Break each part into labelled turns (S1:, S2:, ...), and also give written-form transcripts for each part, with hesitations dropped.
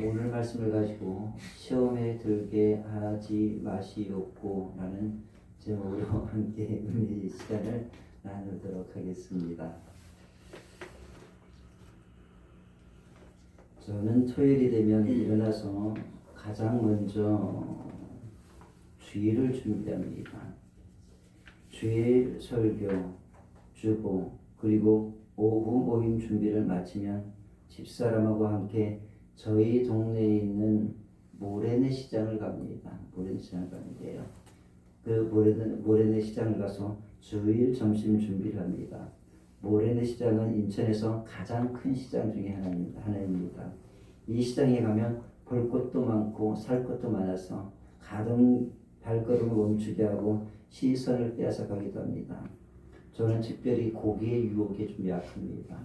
S1: 오늘 말씀을 가지고 시험에 들게 하지 마시옵고 라는 제목으로 함께 은혜의 시간을 나누도록 하겠습니다. 저는 토요일이 되면 일어나서 가장 먼저 주일을 준비합니다. 주일 설교, 주보, 그리고 오후 모임 준비를 마치면 집사람하고 함께 저희 동네에 있는 모래내 시장을 갑니다. 모래내 시장을 가는데요. 그 모래내 시장을 가서 주일 점심 준비를 합니다. 모래내 시장은 인천에서 가장 큰 시장 중에 하나입니다. 이 시장에 가면 볼 것도 많고 살 것도 많아서 가끔 발걸음을 멈추게 하고 시선을 빼앗아 가기도 합니다. 저는 특별히 고기의 유혹에 좀 약합니다.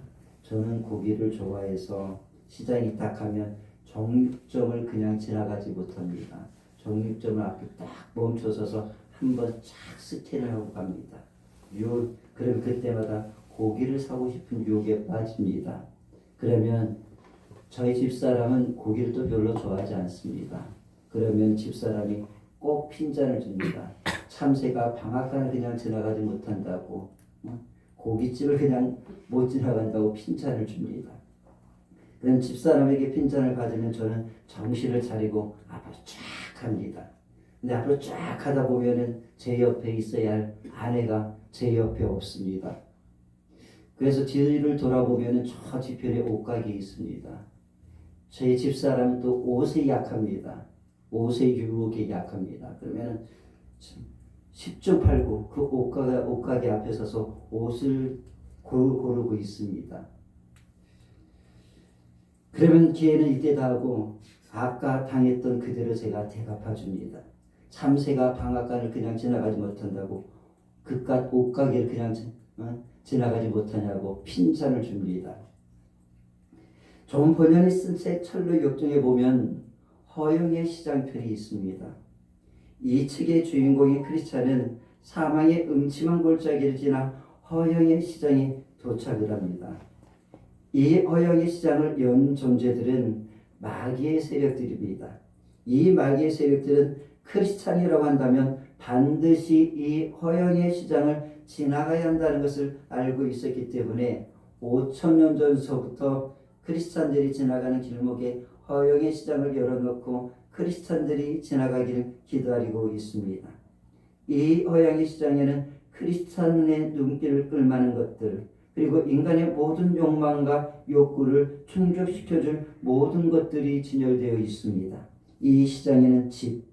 S1: 저는 고기를 좋아해서 시장이 딱 하면 정육점을 그냥 지나가지 못합니다. 정육점을 앞에 딱 멈춰서서 한번 착 스캔을 하고 갑니다. 그럼 그때마다 고기를 사고 싶은 유혹에 빠집니다. 그러면 저희 집사람은 고기를 또 별로 좋아하지 않습니다. 그러면 집사람이 꼭 핀잔을 줍니다. 참새가 방앗간을 그냥 지나가지 못한다고, 고깃집을 그냥 못 지나간다고 핀잔을 줍니다. 그럼 집사람에게 핀잔을 받으면 저는 정신을 차리고 앞으로 쫙 합니다. 근데 앞으로 쫙 하다 보면은 제 옆에 있어야 할 아내가 제 옆에 없습니다. 그래서 뒤를 돌아보면은 저 뒤편에 옷가게 있습니다. 제 집사람은 또 옷에 약합니다. 옷의 유혹에 약합니다. 그러면은 10점 팔고 그 옷가게 앞에 서서 옷을 고르고 있습니다. 그러면 기회는 이때다 하고 아까 당했던 그대로 제가 대갚아 줍니다. 참새가 방앗간을 그냥 지나가지 못한다고 그깟 옷가게를 그냥 지나가지 못하냐고 핀잔을 줍니다. 존 번연이 쓴 책 철로 역정에 보면 허영의 시장편이 있습니다. 이 책의 주인공인 크리스찬은 사망의 음침한 골짜기를 지나 허영의 시장에 도착을 합니다. 이 허영의 시장을 연 존재들은 마귀의 세력들입니다. 이 마귀의 세력들은 크리스찬이라고 한다면 반드시 이 허영의 시장을 지나가야 한다는 것을 알고 있었기 때문에 5,000년 전서부터 크리스찬들이 지나가는 길목에 허영의 시장을 열어놓고 크리스찬들이 지나가기를 기다리고 있습니다. 이 허영의 시장에는 크리스찬의 눈길을 끌만한 것들, 그리고 인간의 모든 욕망과 욕구를 충족시켜줄 모든 것들이 진열되어 있습니다. 이 시장에는 집,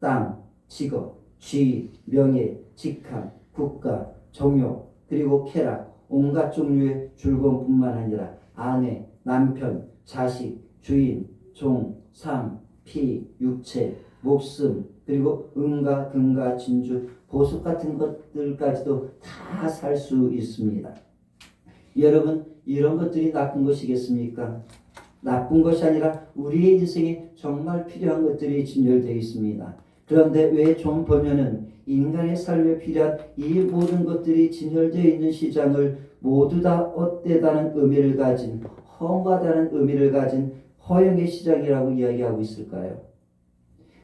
S1: 땅, 직업, 지위, 명예, 직함, 국가, 정욕, 그리고 쾌락, 온갖 종류의 즐거움뿐만 아니라 아내, 남편, 자식, 주인, 종, 삶, 피, 육체, 목숨, 그리고 은과 금과 진주, 보석 같은 것들까지도 다 살 수 있습니다. 여러분, 이런 것들이 나쁜 것이겠습니까? 나쁜 것이 아니라 우리의 인생에 정말 필요한 것들이 진열되어 있습니다. 그런데 왜 존 번연은 인간의 삶에 필요한 이 모든 것들이 진열되어 있는 시장을 모두 다 헛되다는 의미를 가진, 험하다는 의미를 가진 허영의 시장이라고 이야기하고 있을까요?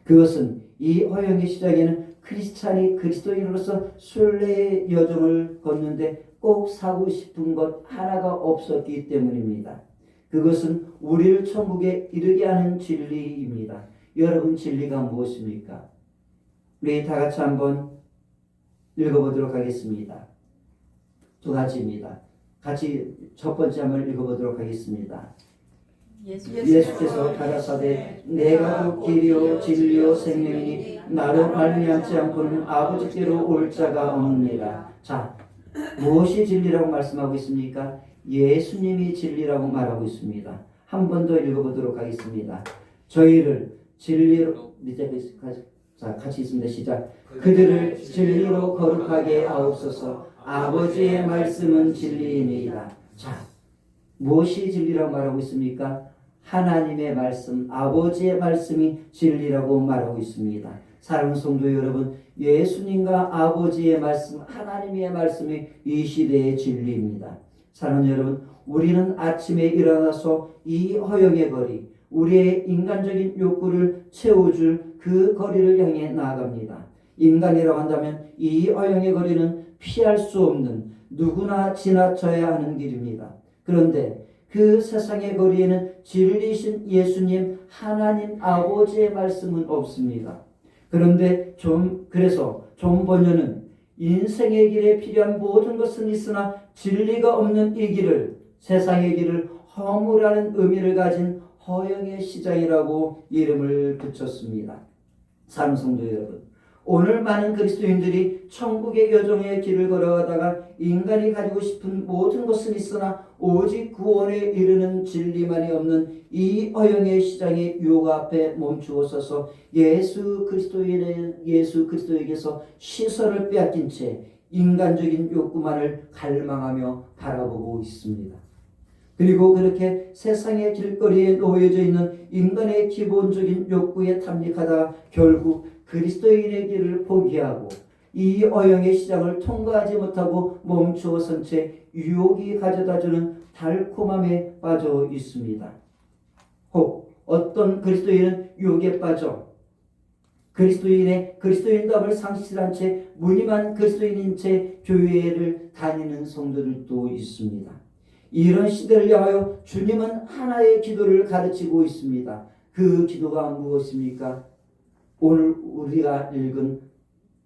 S1: 그것은 이 허영의 시장에는 크리스찬이 그리스도인으로서 순례의 여정을 걷는데 꼭 사고 싶은 것 하나가 없었기 때문입니다. 그것은 우리를 천국에 이르게 하는 진리입니다. 여러분, 진리가 무엇입니까? 우리 다 같이 한번 읽어보도록 하겠습니다. 두 가지입니다. 같이 첫 번째 한번 읽어보도록 하겠습니다. 예수께서 가라사대 내가 곧 길이요 진리요 생명이니 나로 말미암지 않고는 아버지께로 올 자가 없느니라. 자, 무엇이 진리라고 말씀하고 있습니까? 예수님이 진리라고 말하고 있습니다. 한 번 더 읽어보도록 하겠습니다. 저희를 진리로, 자, 같이 있습니다. 시작. 그들을 진리로 거룩하게 하옵소서. 아버지의 말씀은 진리입니다. 자, 무엇이 진리라고 말하고 있습니까? 하나님의 말씀, 아버지의 말씀이 진리라고 말하고 있습니다. 사랑하는 성도 여러분, 예수님과 아버지의 말씀, 하나님의 말씀이 이 시대의 진리입니다. 사랑하는 여러분, 우리는 아침에 일어나서 이 허영의 거리, 우리의 인간적인 욕구를 채워줄 그 거리를 향해 나아갑니다. 인간이라고 한다면 이 어영의 거리는 피할 수 없는 누구나 지나쳐야 하는 길입니다. 그런데 그 세상의 거리에는 진리신 예수님 하나님 아버지의 말씀은 없습니다. 그래서 존 번연은 인생의 길에 필요한 모든 것은 있으나 진리가 없는 이 길을, 세상의 길을 허무라는 의미를 가진 허영의 시장이라고 이름을 붙였습니다. 사랑하는 성도 여러분, 오늘 많은 그리스도인들이 천국의 여정의 길을 걸어가다가 인간이 가지고 싶은 모든 것은 있으나 오직 구원에 이르는 진리만이 없는 이 어영의 시장의 유혹 앞에 멈추어 서서 예수 그리스도에게서 시선을 빼앗긴 채 인간적인 욕구만을 갈망하며 바라보고 있습니다. 그리고 그렇게 세상의 길거리에 놓여져 있는 인간의 기본적인 욕구에 탐닉하다가 결국 그리스도인의 길을 포기하고 이 어영의 시장을 통과하지 못하고 멈추어 선 채 유혹이 가져다주는 달콤함에 빠져 있습니다. 혹 어떤 그리스도인은 유혹에 빠져 그리스도인답을 상실한 채 무늬만 그리스도인인 채 교회를 다니는 성도들도 있습니다. 이런 시대를 향하여 주님은 하나의 기도를 가르치고 있습니다. 그 기도가 무엇입니까? 오늘 우리가 읽은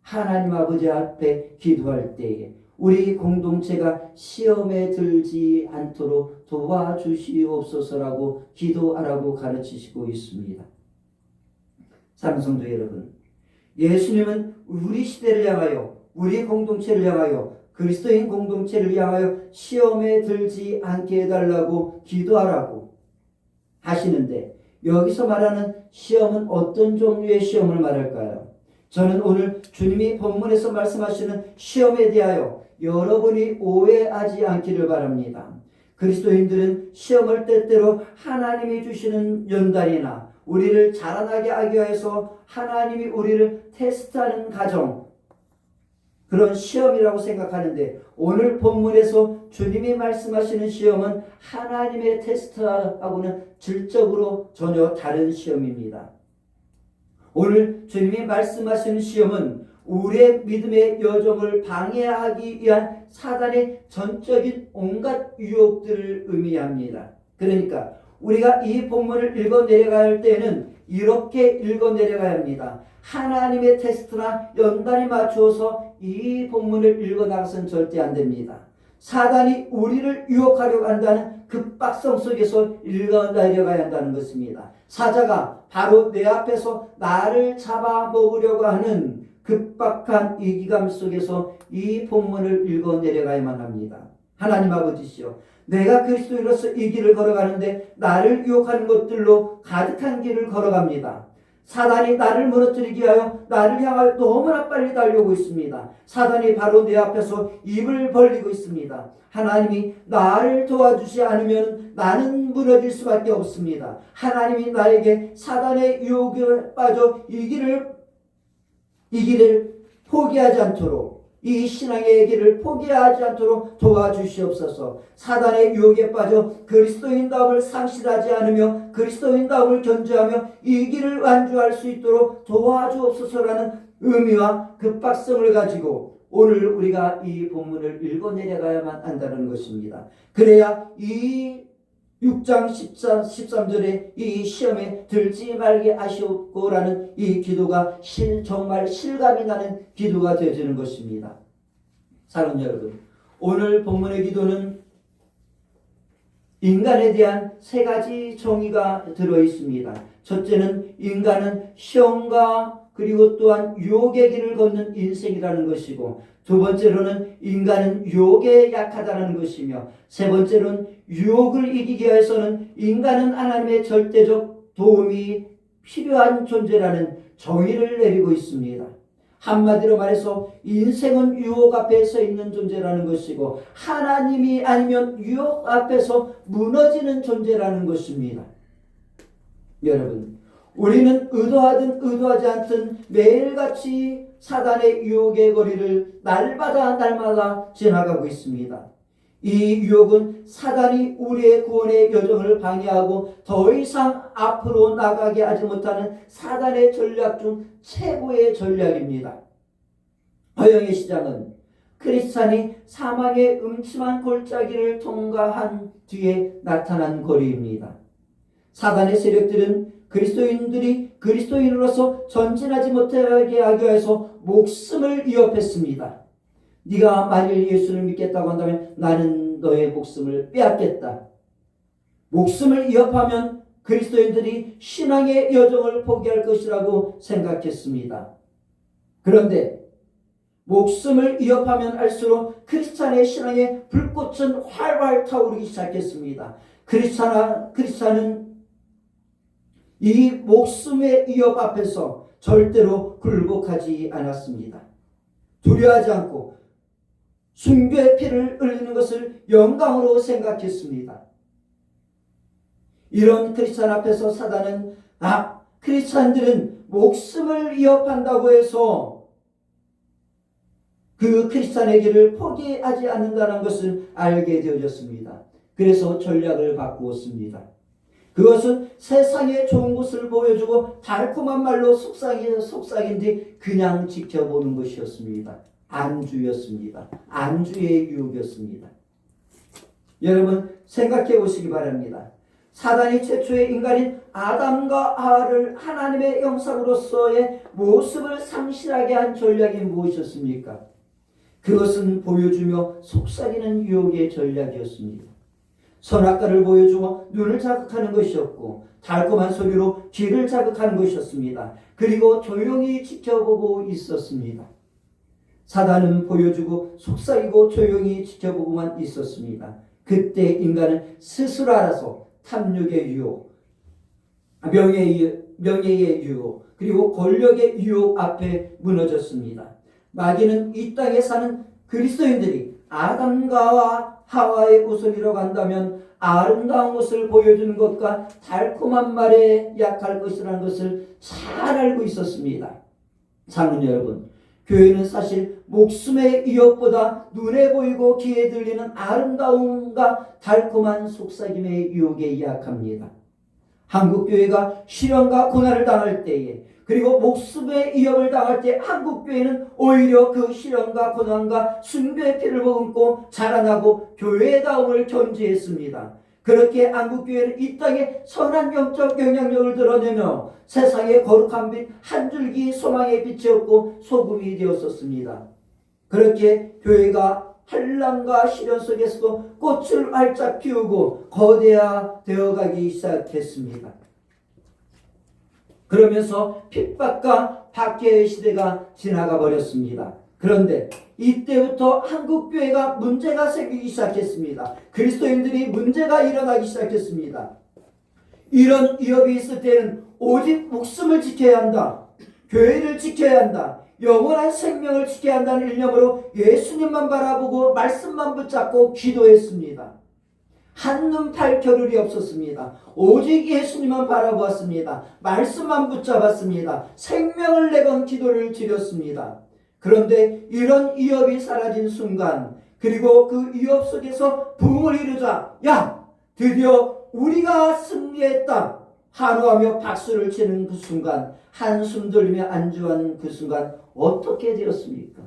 S1: 하나님 아버지 앞에 기도할 때에 우리 공동체가 시험에 들지 않도록 도와주시옵소서라고 기도하라고 가르치시고 있습니다. 사랑하는 성도 여러분, 예수님은 우리 시대를 향하여, 우리 공동체를 향하여, 그리스도인 공동체를 향하여 시험에 들지 않게 해달라고 기도하라고 하시는데, 여기서 말하는 시험은 어떤 종류의 시험을 말할까요? 저는 오늘 주님이 본문에서 말씀하시는 시험에 대하여 여러분이 오해하지 않기를 바랍니다. 그리스도인들은 시험을 때때로 하나님이 주시는 연단이나 우리를 자라나게 하기 위해서 하나님이 우리를 테스트하는 과정, 그런 시험이라고 생각하는데, 오늘 본문에서 주님이 말씀하시는 시험은 하나님의 테스트하고는 질적으로 전혀 다른 시험입니다. 오늘 주님이 말씀하시는 시험은 우리의 믿음의 여정을 방해하기 위한 사단의 전적인 온갖 유혹들을 의미합니다. 그러니까 우리가 이 본문을 읽어 내려가야 할 때에는 이렇게 읽어 내려가야 합니다. 하나님의 테스트나 연단이 맞추어서 이 본문을 읽어 나가서는 절대 안 됩니다. 사단이 우리를 유혹하려고 한다는 급박성 속에서 읽어 내려가야 한다는 것입니다. 사자가 바로 내 앞에서 나를 잡아먹으려고 하는 급박한 이기감 속에서 이 본문을 읽어 내려가야만 합니다. 하나님 아버지시여, 내가 그리스도인으로서 이 길을 걸어가는데 나를 유혹하는 것들로 가득한 길을 걸어갑니다. 사단이 나를 무너뜨리기 위하여 나를 향하여 너무나 빨리 달려오고 있습니다. 사단이 바로 내 앞에서 입을 벌리고 있습니다. 하나님이 나를 도와주지 않으면 나는 무너질 수밖에 없습니다. 하나님이 나에게 사단의 유혹에 빠져 이 길을 포기하지 않도록, 이 신앙의 길을 포기하지 않도록 도와주시옵소서. 사단의 유혹에 빠져 그리스도인다움을 상실하지 않으며 그리스도인다움을 견지하며 이 길을 완주할 수 있도록 도와주옵소서라는 의미와 급박성을 가지고 오늘 우리가 이 본문을 읽어 내려가야만 한다는 것입니다. 그래야 이 6장 13절에 이 시험에 들지 말게 하시옵고라는 이 기도가 정말 실감이 나는 기도가 되어지는 것입니다. 사랑하는 여러분, 오늘 본문의 기도는 인간에 대한 세 가지 정의가 들어 있습니다. 첫째는 인간은 시험과 그리고 또한 유혹의 길을 걷는 인생이라는 것이고, 두 번째로는 인간은 유혹에 약하다는 것이며, 세 번째로는 유혹을 이기기 위해서는 인간은 하나님의 절대적 도움이 필요한 존재라는 정의를 내리고 있습니다. 한마디로 말해서 인생은 유혹 앞에 서 있는 존재라는 것이고 하나님이 아니면 유혹 앞에서 무너지는 존재라는 것입니다. 여러분, 우리는 의도하든 의도하지 않든 매일같이 사단의 유혹의 거리를 날마다 지나가고 있습니다. 이 유혹은 사단이 우리의 구원의 여정을 방해하고 더 이상 앞으로 나가게 하지 못하는 사단의 전략 중 최고의 전략입니다. 허영의 시작은 크리스찬이 사망의 음침한 골짜기를 통과한 뒤에 나타난 거리입니다. 사단의 세력들은 그리스도인들이 그리스도인으로서 전진하지 못하게 하기 위해서 목숨을 위협했습니다. 네가 만일 예수를 믿겠다고 한다면 나는 너의 목숨을 빼앗겠다. 목숨을 위협하면 그리스도인들이 신앙의 여정을 포기할 것이라고 생각했습니다. 그런데 목숨을 위협하면 할수록 크리스찬의 신앙의 불꽃은 활활 타오르기 시작했습니다. 크리스찬은 이 목숨의 위협 앞에서 절대로 굴복하지 않았습니다. 두려워하지 않고 순교의 피를 흘리는 것을 영광으로 생각했습니다. 이런 크리스찬 앞에서 사단은 크리스찬들은 목숨을 위협한다고 해서 그 크리스찬의 길을 포기하지 않는다는 것을 알게 되어졌습니다. 그래서 전략을 바꾸었습니다. 그것은 세상의 좋은 것을 보여주고 달콤한 말로 속삭인 뒤 그냥 지켜보는 것이었습니다. 안주였습니다. 안주의 유혹이었습니다. 여러분 생각해 보시기 바랍니다. 사단이 최초의 인간인 아담과 하와를 하나님의 형상으로서의 모습을 상실하게 한 전략이 무엇이었습니까? 그것은 보여주며 속삭이는 유혹의 전략이었습니다. 선악과를 보여주어 눈을 자극하는 것이었고 달콤한 소리로 귀를 자극하는 것이었습니다. 그리고 조용히 지켜보고 있었습니다. 사단은 보여주고 속삭이고 조용히 지켜보고만 있었습니다. 그때 인간은 스스로 알아서 탐욕의 유혹, 명예의 유혹, 그리고 권력의 유혹 앞에 무너졌습니다. 마귀는 이 땅에 사는 그리스도인들이 아담과 하와의 우선이라고 한다면 아름다운 것을 보여주는 것과 달콤한 말에 약할 것이라는 것을 잘 알고 있었습니다. 사랑하는 여러분, 교회는 사실 목숨의 위협보다 눈에 보이고 귀에 들리는 아름다움과 달콤한 속삭임의 유혹에 약합니다. 한국교회가 시련과 고난을 당할 때에 그리고 목숨의 위협을 당할 때 한국교회는 오히려 그 시련과 고난과 순교의 피를 머금고 자라나고 교회다움을 견지했습니다. 그렇게 한국교회는 이 땅에 선한 영적 영향력을 드러내며 세상의 거룩한 빛 한 줄기 소망의 빛이었고 소금이 되었었습니다. 그렇게 교회가 환난과 시련 속에서도 꽃을 활짝 피우고 거대화되어가기 시작했습니다. 그러면서 핍박과 박해의 시대가 지나가 버렸습니다. 그런데 이때부터 한국교회가 문제가 생기기 시작했습니다. 그리스도인들이 문제가 일어나기 시작했습니다. 이런 위협이 있을 때는 오직 목숨을 지켜야 한다. 교회를 지켜야 한다. 영원한 생명을 지켜야 한다는 일념으로 예수님만 바라보고 말씀만 붙잡고 기도했습니다. 한눈 팔 겨를이 없었습니다. 오직 예수님만 바라보았습니다. 말씀만 붙잡았습니다. 생명을 내건 기도를 드렸습니다. 그런데 이런 위협이 사라진 순간, 그리고 그 위협 속에서 부흥을 이루자, 드디어 우리가 승리했다 환호하며 박수를 치는 그 순간, 한숨 돌리며 안주한 그 순간 어떻게 되었습니까?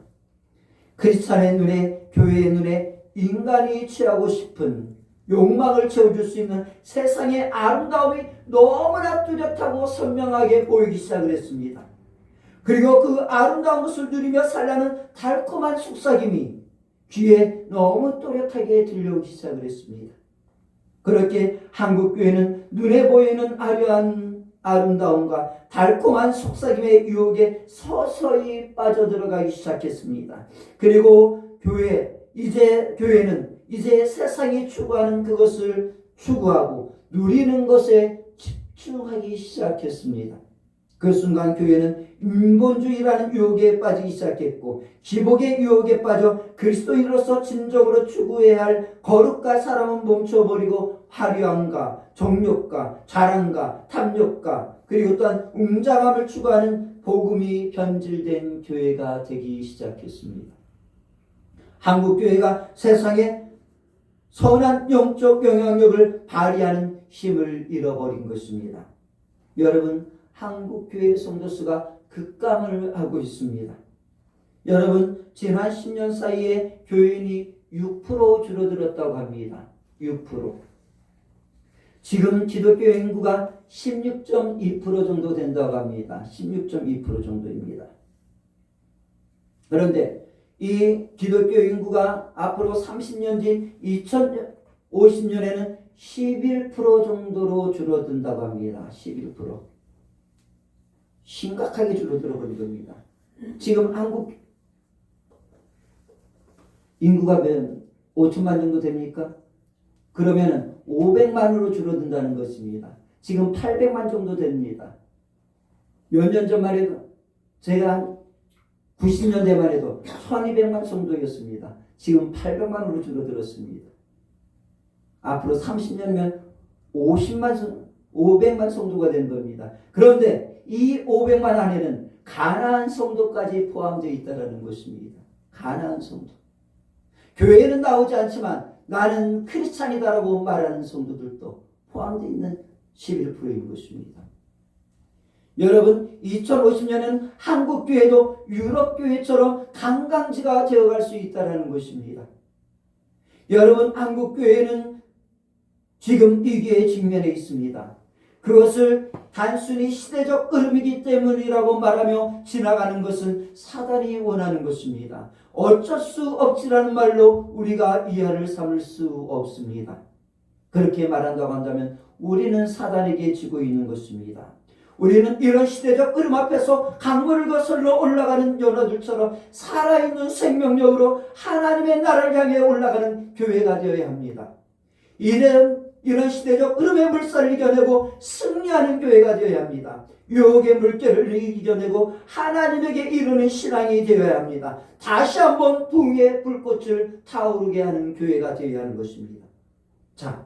S1: 크리스찬의 눈에, 교회의 눈에 인간이 취하고 싶은 욕망을 채워줄 수 있는 세상의 아름다움이 너무나 뚜렷하고 선명하게 보이기 시작을 했습니다. 그리고 그 아름다운 것을 누리며 살라는 달콤한 속삭임이 귀에 너무 또렷하게 들려오기 시작을 했습니다. 그렇게 한국교회는 눈에 보이는 화려한 아름다움과 달콤한 속삭임의 유혹에 서서히 빠져들어가기 시작했습니다. 그리고 교회는 이제 세상이 추구하는 그것을 추구하고 누리는 것에 집중하기 시작했습니다. 그 순간 교회는 인본주의라는 유혹에 빠지기 시작했고 기복의 유혹에 빠져 그리스도인으로서 진정으로 추구해야 할 거룩과 사랑은 멈춰버리고 화려함과 정욕과 자랑과 탐욕과 그리고 또한 웅장함을 추구하는 복음이 변질된 교회가 되기 시작했습니다. 한국교회가 세상에 선한 영적 영향력을 발휘하는 힘을 잃어버린 것입니다. 여러분, 한국교회 성도수가 급감을 하고 있습니다. 여러분, 지난 10년 사이에 교인이 6% 줄어들었다고 합니다. 6%. 지금 기독교 인구가 16.2% 정도 된다고 합니다. 16.2% 정도입니다. 그런데 이 기독교 인구가 앞으로 30년 뒤 2050년에는 11% 정도로 줄어든다고 합니다. 11%. 심각하게 줄어들어 버린 겁니다. 지금 한국 인구가 5천만 정도 됩니까? 그러면 500만으로 줄어든다는 것입니다. 지금 800만 정도 됩니다. 몇 년 전만 해도 제가 90년대만 해도 1200만 정도였습니다. 지금 800만으로 줄어들었습니다. 앞으로 30년이면 500만 성도가 된 겁니다. 그런데 이 500만 안에는 가나안 성도까지 포함되어 있다는 것입니다. 가나안 성도. 교회는 나오지 않지만 나는 크리스찬이다라고 말하는 성도들도 포함되어 있는 11%인 것입니다. 여러분, 2050년은 한국교회도 유럽교회처럼 관광지가 되어갈 수 있다는 것입니다. 여러분, 한국교회는 지금 위기에 직면해 있습니다. 그것을 단순히 시대적 흐름이기 때문이라고 말하며 지나가는 것은 사단이 원하는 것입니다. 어쩔 수 없지라는 말로 우리가 위안을 삼을 수 없습니다. 그렇게 말한다고 한다면 우리는 사단에게 지고 있는 것입니다. 우리는 이런 시대적 흐름 앞에서 강물을 거슬러 올라가는 연어들처럼 살아있는 생명력으로 하나님의 나라를 향해 올라가는 교회가 되어야 합니다. 이런 시대적 흐름의 물살을 이겨내고 승리하는 교회가 되어야 합니다. 유혹의 물결을 이겨내고 하나님에게 이루는 신앙이 되어야 합니다. 다시 한번 붕의 불꽃을 타오르게 하는 교회가 되어야 하는 것입니다. 자,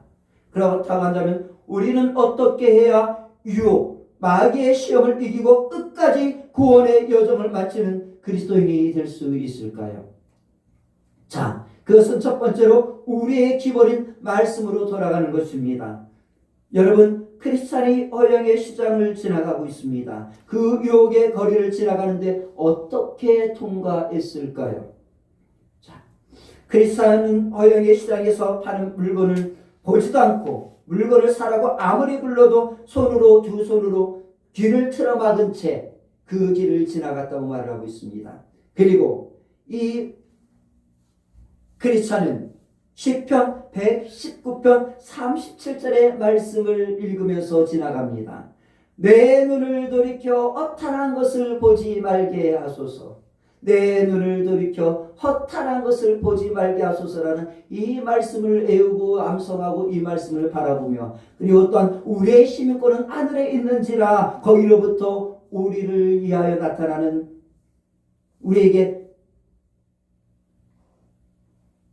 S1: 그렇다고 한다면 우리는 어떻게 해야 유혹, 마귀의 시험을 이기고 끝까지 구원의 여정을 마치는 그리스도인이 될 수 있을까요? 자, 그것은 첫 번째로 우리의 기본인 말씀으로 돌아가는 것입니다. 여러분, 크리스찬이 허영의 시장을 지나가고 있습니다. 그 유혹의 거리를 지나가는데 어떻게 통과했을까요? 자, 크리스찬은 허영의 시장에서 파는 물건을 보지도 않고 물건을 사라고 아무리 불러도 두 손으로 귀를 틀어막은 채 그 길을 지나갔다고 말을 하고 있습니다. 그리고 이 크리스찬은 시편 119편 37절의 말씀을 읽으면서 지나갑니다. 내 눈을 돌이켜 허탄한 것을 보지 말게 하소서. 내 눈을 돌이켜 허탄한 것을 보지 말게 하소서라는 이 말씀을 애우고 암송하고 이 말씀을 바라보며, 그리고 또한 우리의 시민권은 하늘에 있는지라 거기로부터 우리를 위하여 나타나는 우리에게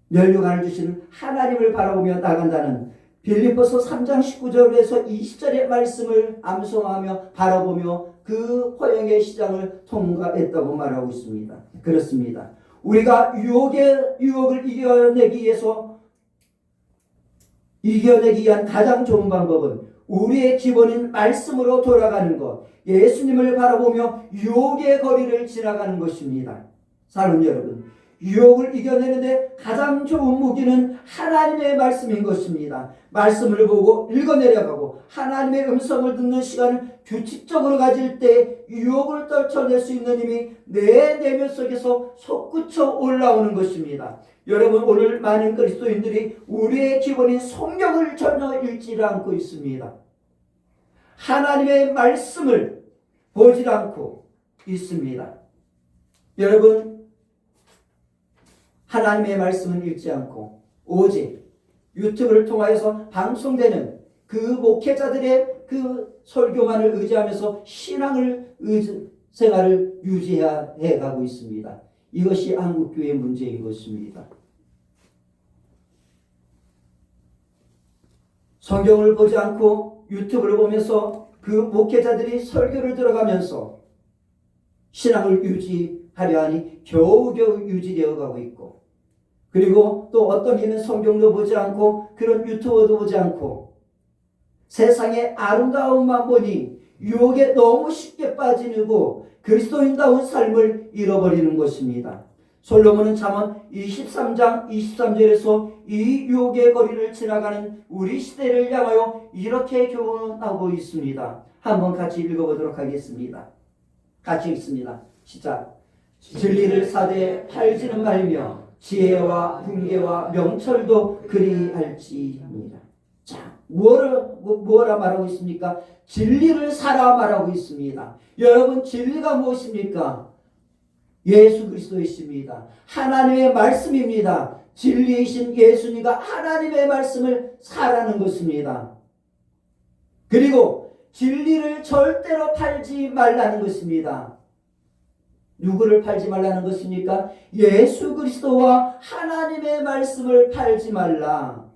S1: 면류관을 주시는 하나님을 바라보며 나간다는 빌립보서 3장 19절에서 20절의 말씀을 암송하며 바라보며 그 허영의 시장을 통과했다고 말하고 있습니다. 그렇습니다. 우리가 유혹을 이겨내기 위한 가장 좋은 방법은 우리의 기본인 말씀으로 돌아가는 것, 예수님을 바라보며 유혹의 거리를 지나가는 것입니다. 사랑하는 여러분, 유혹을 이겨내는데 가장 좋은 무기는 하나님의 말씀인 것입니다. 말씀을 보고 읽어내려가고 하나님의 음성을 듣는 시간을 규칙적으로 가질 때 유혹을 떨쳐낼 수 있는 힘이 내 내면 속에서 솟구쳐 올라오는 것입니다. 여러분, 오늘 많은 그리스도인들이 우리의 기본인 성경을 전혀 읽지 않고 있습니다. 하나님의 말씀을 보지 않고 있습니다. 여러분, 하나님의 말씀은 읽지 않고 오직 유튜브를 통하여서 방송되는 그 목회자들의 그 설교만을 의지하면서 생활을 유지해 가고 있습니다. 이것이 한국교회의 문제인 것입니다. 성경을 보지 않고 유튜브를 보면서 그 목회자들이 설교를 들어가면서 신앙을 유지하려 하니 겨우겨우 유지되어 가고 있고, 그리고 또 어떤 이는 성경도 보지 않고 그런 유튜버도 보지 않고 세상의 아름다움만 보니 유혹에 너무 쉽게 빠지고 그리스도인다운 삶을 잃어버리는 것입니다. 솔로몬은 잠언 23장 23절에서 이 유혹의 거리를 지나가는 우리 시대를 향하여 이렇게 교훈하고 있습니다. 한번 같이 읽어보도록 하겠습니다. 같이 읽습니다. 시작. 진리를 사되 팔지는 말며 지혜와 훈계와 명철도 그리할지니라. 자, 뭐라 말하고 있습니까? 진리를 사라 말하고 있습니다. 여러분, 진리가 무엇입니까? 예수 그리스도이십니다. 하나님의 말씀입니다. 진리이신 예수님과 하나님의 말씀을 사라는 것입니다. 그리고 진리를 절대로 팔지 말라는 것입니다. 누구를 팔지 말라는 것입니까? 예수 그리스도와 하나님의 말씀을 팔지 말라.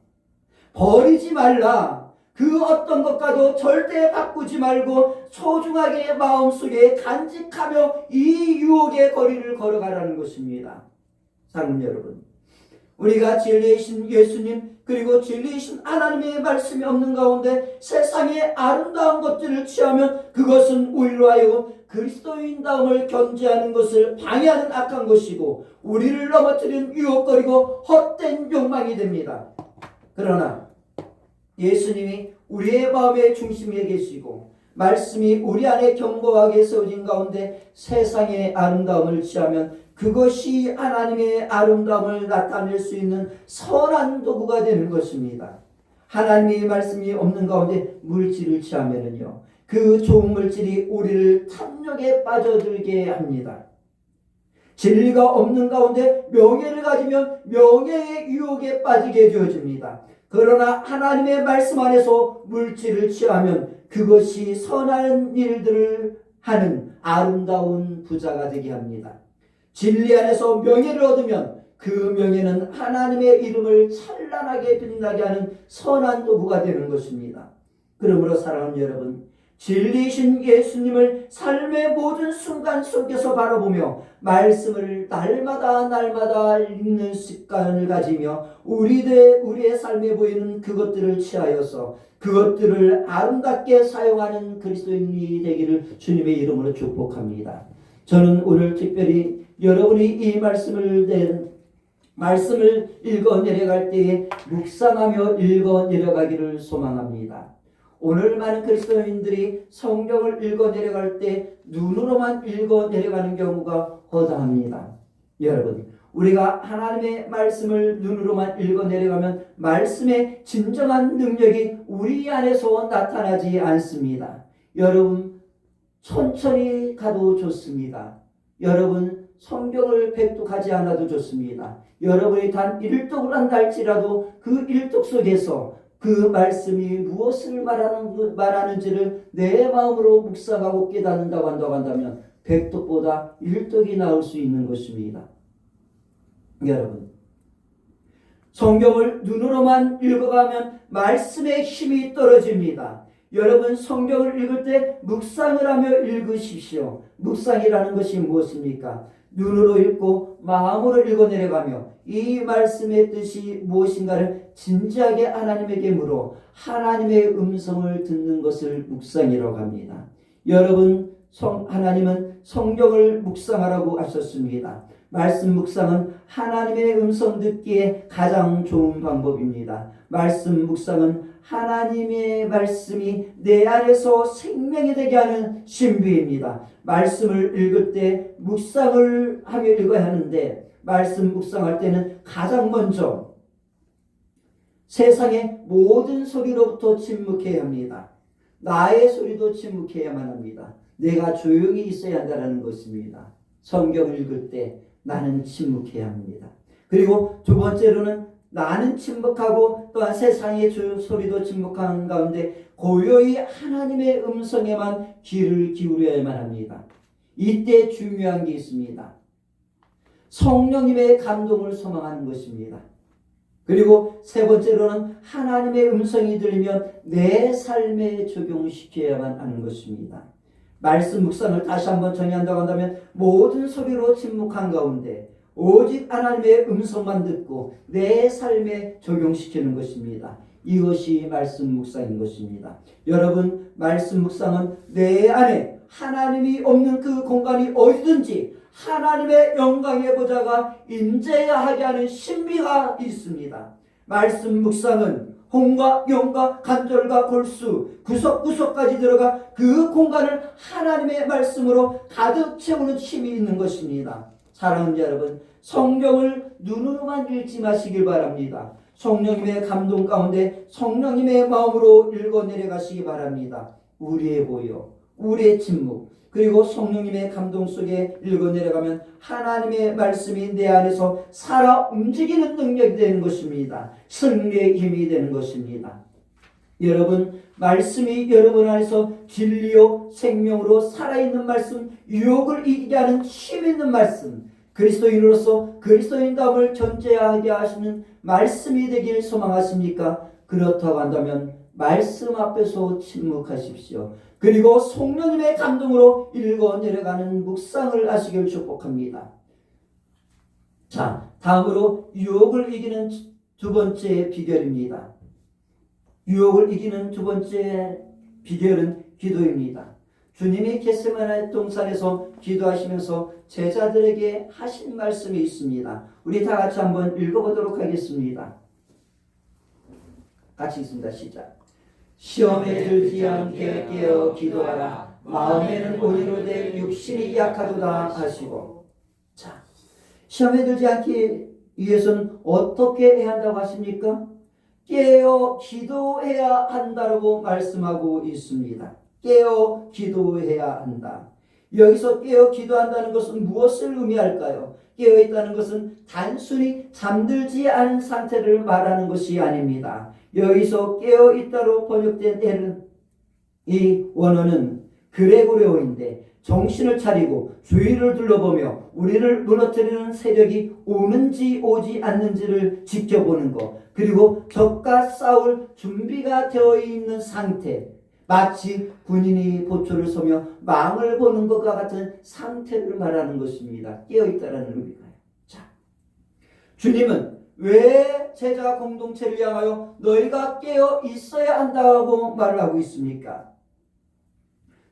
S1: 버리지 말라. 그 어떤 것과도 절대 바꾸지 말고 소중하게 마음속에 간직하며 이 유혹의 거리를 걸어가라는 것입니다. 사랑하는 여러분, 우리가 진리이신 예수님 그리고 진리이신 하나님의 말씀이 없는 가운데 세상의 아름다운 것들을 취하면 그것은 우리로 하여금 그리스도인다움을 견제하는 것을 방해하는 악한 것이고 우리를 넘어뜨리는 유혹거리고 헛된 욕망이 됩니다. 그러나 예수님이 우리의 마음의 중심에 계시고 말씀이 우리 안에 견고하게 세워진 가운데 세상의 아름다움을 취하면 그것이 하나님의 아름다움을 나타낼 수 있는 선한 도구가 되는 것입니다. 하나님의 말씀이 없는 가운데 물질을 취하면은요, 그 좋은 물질이 우리를 탐욕에 빠져들게 합니다. 진리가 없는 가운데 명예를 가지면 명예의 유혹에 빠지게 되어집니다. 그러나 하나님의 말씀 안에서 물질을 취하면 그것이 선한 일들을 하는 아름다운 부자가 되게 합니다. 진리 안에서 명예를 얻으면 그 명예는 하나님의 이름을 찬란하게 빛나게 하는 선한 도구가 되는 것입니다. 그러므로 사랑하는 여러분, 진리이신 예수님을 삶의 모든 순간 속에서 바라보며 말씀을 날마다 읽는 습관을 가지며 우리의 삶에 보이는 그것들을 취하여서 그것들을 아름답게 사용하는 그리스도인이 되기를 주님의 이름으로 축복합니다. 저는 오늘 특별히 여러분이 이 말씀을 읽어 내려갈 때에 묵상하며 읽어 내려가기를 소망합니다. 오늘 많은 그리스도인들이 성경을 읽어 내려갈 때 눈으로만 읽어 내려가는 경우가 허다합니다. 여러분, 우리가 하나님의 말씀을 눈으로만 읽어 내려가면 말씀의 진정한 능력이 우리 안에서 나타나지 않습니다. 여러분, 천천히 가도 좋습니다. 여러분, 성경을 백독하지 않아도 좋습니다. 여러분이 단 1독을 한다 할지라도 그 1독 속에서 그 말씀이 무엇을 말하는지를 내 마음으로 묵상하고 깨닫는다고 한다면 100독보다 1독이 나올 수 있는 것입니다. 여러분, 성경을 눈으로만 읽어가면 말씀의 힘이 떨어집니다. 여러분, 성경을 읽을 때 묵상을 하며 읽으십시오. 묵상이라는 것이 무엇입니까? 눈으로 읽고 마음으로 읽어 내려가며 이 말씀의 뜻이 무엇인가를 진지하게 하나님에게 물어 하나님의 음성을 듣는 것을 묵상이라고 합니다. 여러분, 하나님은 성경을 묵상하라고 하셨습니다. 말씀 묵상은 하나님의 음성 듣기에 가장 좋은 방법입니다. 말씀 묵상은 하나님의 말씀이 내 안에서 생명이 되게 하는 신비입니다. 말씀을 읽을 때 묵상을 하며 읽어야 하는데 말씀 묵상할 때는 가장 먼저 세상의 모든 소리로부터 침묵해야 합니다. 나의 소리도 침묵해야만 합니다. 내가 조용히 있어야 한다는 것입니다. 성경을 읽을 때 나는 침묵해야 합니다. 그리고 두 번째로는 나는 침묵하고 또한 세상의 소리도 침묵한 가운데 고요히 하나님의 음성에만 귀를 기울여야만 합니다. 이때 중요한 게 있습니다. 성령님의 감동을 소망하는 것입니다. 그리고 세 번째로는 하나님의 음성이 들리면 내 삶에 적용시켜야만 하는 것입니다. 말씀 묵상을 다시 한번 정의한다고 한다면 모든 소리로 침묵한 가운데 오직 하나님의 음성만 듣고 내 삶에 적용시키는 것입니다. 이것이 말씀 묵상인 것입니다. 여러분, 말씀 묵상은 내 안에 하나님이 없는 그 공간이 어디든지 하나님의 영광의 보좌가 임재하게 하는 신비가 있습니다. 말씀 묵상은 혼과 영과 관절과 골수 구석구석까지 들어가 그 공간을 하나님의 말씀으로 가득 채우는 힘이 있는 것입니다. 사랑하는 여러분, 성경을 눈으로만 읽지 마시길 바랍니다. 성령님의 감동 가운데 성령님의 마음으로 읽어 내려가시기 바랍니다. 우리의 보여, 우리의 침묵, 그리고 성령님의 감동 속에 읽어 내려가면 하나님의 말씀이 내 안에서 살아 움직이는 능력이 되는 것입니다. 승리의 힘이 되는 것입니다. 여러분, 말씀이 여러분 안에서 진리요 생명으로 살아있는 말씀, 유혹을 이기게 하는 힘 있는 말씀, 그리스도인으로서 그리스도인다움을 전제하게 하시는 말씀이 되길 소망하십니까? 그렇다고 한다면 말씀 앞에서 침묵하십시오. 그리고 성령님의 감동으로 읽어 내려가는 묵상을 하시길 축복합니다. 자, 다음으로 유혹을 이기는 두 번째 비결입니다. 유혹을 이기는 두 번째 비결은 기도입니다. 주님이 겟세마네 동산에서 기도하시면서 제자들에게 하신 말씀이 있습니다. 우리 다 같이 한번 읽어보도록 하겠습니다. 같이 읽습니다. 시작. 시험에 들지 않게 깨어 기도하라. 마음에는 온유로되 육신이 약하도다 하시고. 자, 시험에 들지 않기 위해서는 어떻게 해야 한다고 하십니까? 깨어 기도해야 한다고 말씀하고 있습니다. 깨어 기도해야 한다. 여기서 깨어 기도한다는 것은 무엇을 의미할까요? 깨어 있다는 것은 단순히 잠들지 않은 상태를 말하는 것이 아닙니다. 여기서 깨어 있다로 번역된 이 원어는 그레고레오인데 정신을 차리고 주위를 둘러보며 우리를 무너뜨리는 세력이 오는지 오지 않는지를 지켜보는 것, 그리고 적과 싸울 준비가 되어 있는 상태, 마치 군인이 보초를 서며 망을 보는 것과 같은 상태를 말하는 것입니다. 깨어있다라는 의미가요. 자, 주님은 왜 제자 공동체를 향하여 너희가 깨어 있어야 한다고 말을 하고 있습니까?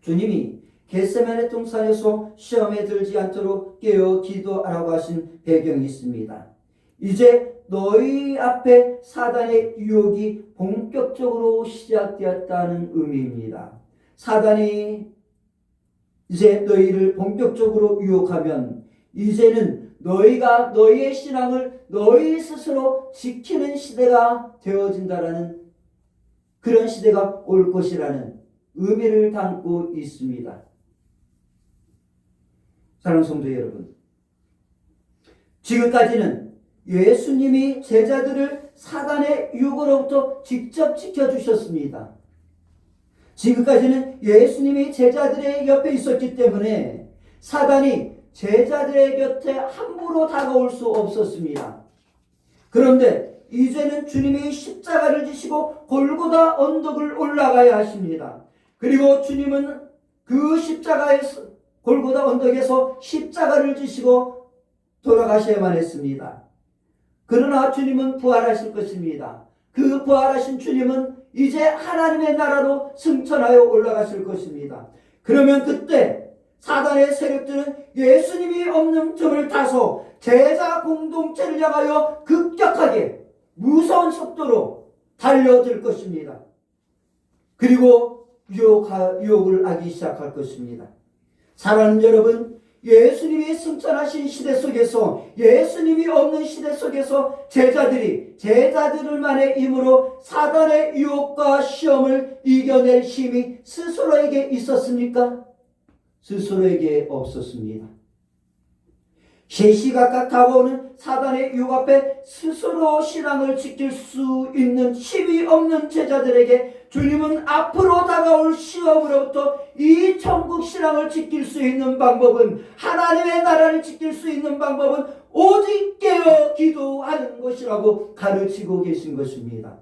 S1: 주님이 겟세마네 동산에서 시험에 들지 않도록 깨어 기도하라고 하신 배경이 있습니다. 이제 너희 앞에 사단의 유혹이 본격적으로 시작되었다는 의미입니다. 사단이 이제 너희를 본격적으로 유혹하면 이제는 너희가 너희의 신앙을 너희 스스로 지키는 시대가 되어진다라는, 그런 시대가 올 것이라는 의미를 담고 있습니다. 사랑하는 성도 여러분, 지금까지는 예수님이 제자들을 사단의 유혹으로부터 직접 지켜주셨습니다. 지금까지는 예수님이 제자들의 옆에 있었기 때문에 사단이 제자들의 곁에 함부로 다가올 수 없었습니다. 그런데 이제는 주님이 십자가를 지시고 골고다 언덕을 올라가야 하십니다. 그리고 주님은 그 십자가에서, 골고다 언덕에서 십자가를 지시고 돌아가셔야만 했습니다. 그러나 주님은 부활하실 것입니다. 그 부활하신 주님은 이제 하나님의 나라로 승천하여 올라가실 것입니다. 그러면 그때 사단의 세력들은 예수님이 없는 틈을 타서 제자 공동체를 향하여 급격하게 무서운 속도로 달려들 것입니다. 그리고 유혹을 하기 시작할 것입니다. 사랑하는 여러분, 예수님이 승천하신 시대 속에서, 예수님이 없는 시대 속에서 제자들만의 힘으로 사단의 유혹과 시험을 이겨낼 힘이 스스로에게 있었습니까? 스스로에게 없었습니다. 시시각각 다가오는 사단의 유혹 앞에 스스로 신앙을 지킬 수 있는 힘이 없는 제자들에게 주님은 앞으로 다가올 시험으로부터 이 천국 신앙을 지킬 수 있는 방법은, 하나님의 나라를 지킬 수 있는 방법은 오직 깨어 기도하는 것이라고 가르치고 계신 것입니다.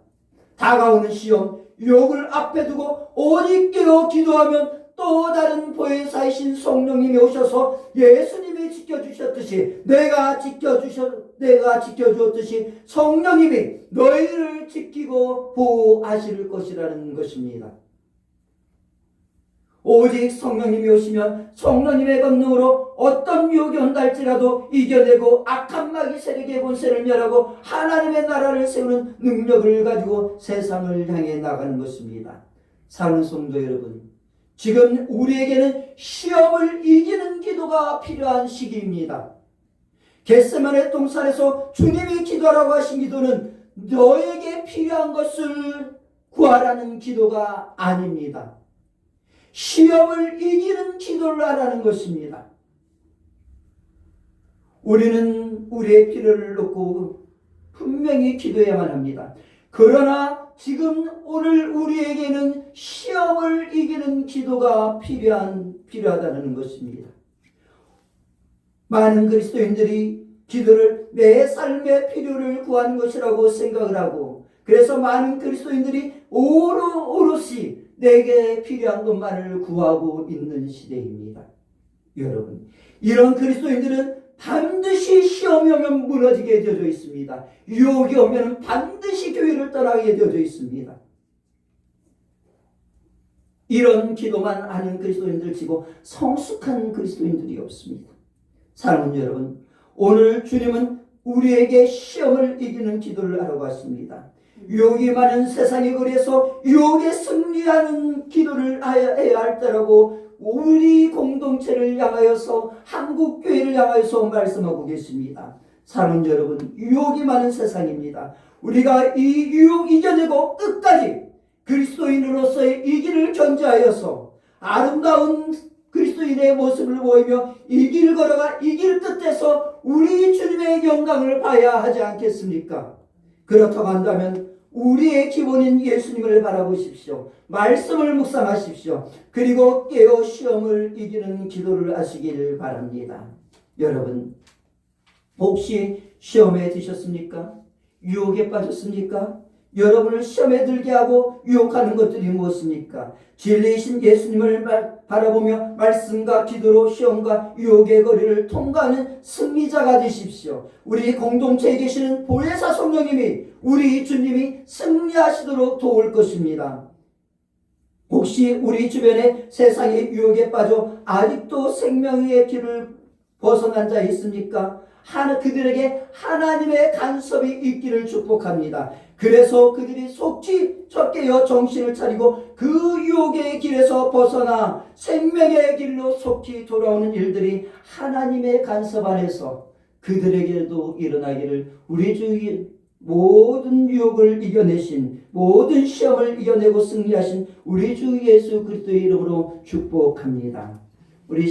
S1: 다가오는 시험, 유혹을 앞에 두고 오직 깨어 기도하면 또 다른 보혜사이신 성령님이 오셔서 예수님이 지켜주셨듯이 내가 지켜주었듯이 성령님이 너희를 지키고 보호하실 것이라는 것입니다. 오직 성령님이 오시면 성령님의 권능으로 어떤 유혹이 온다 할지라도 이겨내고 악한 마귀 세력의 권세를 멸하고 하나님의 나라를 세우는 능력을 가지고 세상을 향해 나가는 것입니다. 사랑하는 성도 여러분, 지금 우리에게는 시험을 이기는 기도가 필요한 시기입니다. 겟세마네 동산에서 주님이 기도하라고 하신 기도는 너에게 필요한 것을 구하라는 기도가 아닙니다. 시험을 이기는 기도를 하라는 것입니다. 우리는 우리의 필요를 놓고 분명히 기도해야만 합니다. 그러나 지금 오늘 우리에게는 시험을 이기는 기도가 필요하다는 것입니다. 많은 그리스도인들이 기도를 내 삶의 필요를 구하는 것이라고 생각을 하고, 그래서 많은 그리스도인들이 오롯이 내게 필요한 것만을 구하고 있는 시대입니다. 여러분, 이런 그리스도인들은 반드시 시험이 오면 무너지게 되어져 있습니다. 유혹이 오면 반드시 교회를 떠나게 되어져 있습니다. 이런 기도만 하는 그리스도인들 치고 성숙한 그리스도인들이 없습니다. 사랑하는 여러분, 오늘 주님은 우리에게 시험을 이기는 기도를 하라고 하십니다. 유혹이 많은 세상의 거리에서 유혹에 승리하는 기도를 해야 할 때라고 우리 공동체를 향하여서 한국교회를 향하여서 말씀하고 계십니다. 사랑하는 여러분, 유혹이 많은 세상입니다. 우리가 이 유혹 이겨내고 끝까지 그리스도인으로서의 이 길을 견지하여서 아름다운 그리스도인의 모습을 보이며 이 길을 걸어가 이 길 끝에서 우리 주님의 영광을 봐야 하지 않겠습니까? 그렇다고 한다면 우리의 기본인 예수님을 바라보십시오. 말씀을 묵상하십시오. 그리고 깨어 시험을 이기는 기도를 하시길 바랍니다. 여러분, 혹시 시험에 드셨습니까? 유혹에 빠졌습니까? 여러분을 시험에 들게 하고 유혹하는 것들이 무엇입니까? 진리이신 예수님을 바라보며 말씀과 기도로 시험과 유혹의 거리를 통과하는 승리자가 되십시오. 우리 공동체에 계시는 보혜사 성령님이 우리 주님이 승리하시도록 도울 것입니다. 혹시 우리 주변에 세상의 유혹에 빠져 아직도 생명의 길을 벗어난 자 있습니까? 그들에게 하나님의 간섭이 있기를 축복합니다. 그래서 그들이 속히 깨어 정신을 차리고 그 유혹의 길에서 벗어나 생명의 길로 속히 돌아오는 일들이 하나님의 간섭 안에서 그들에게도 일어나기를 우리 주 모든 유혹을 이겨내신, 모든 시험을 이겨내고 승리하신 우리 주 예수 그리스도의 이름으로 축복합니다.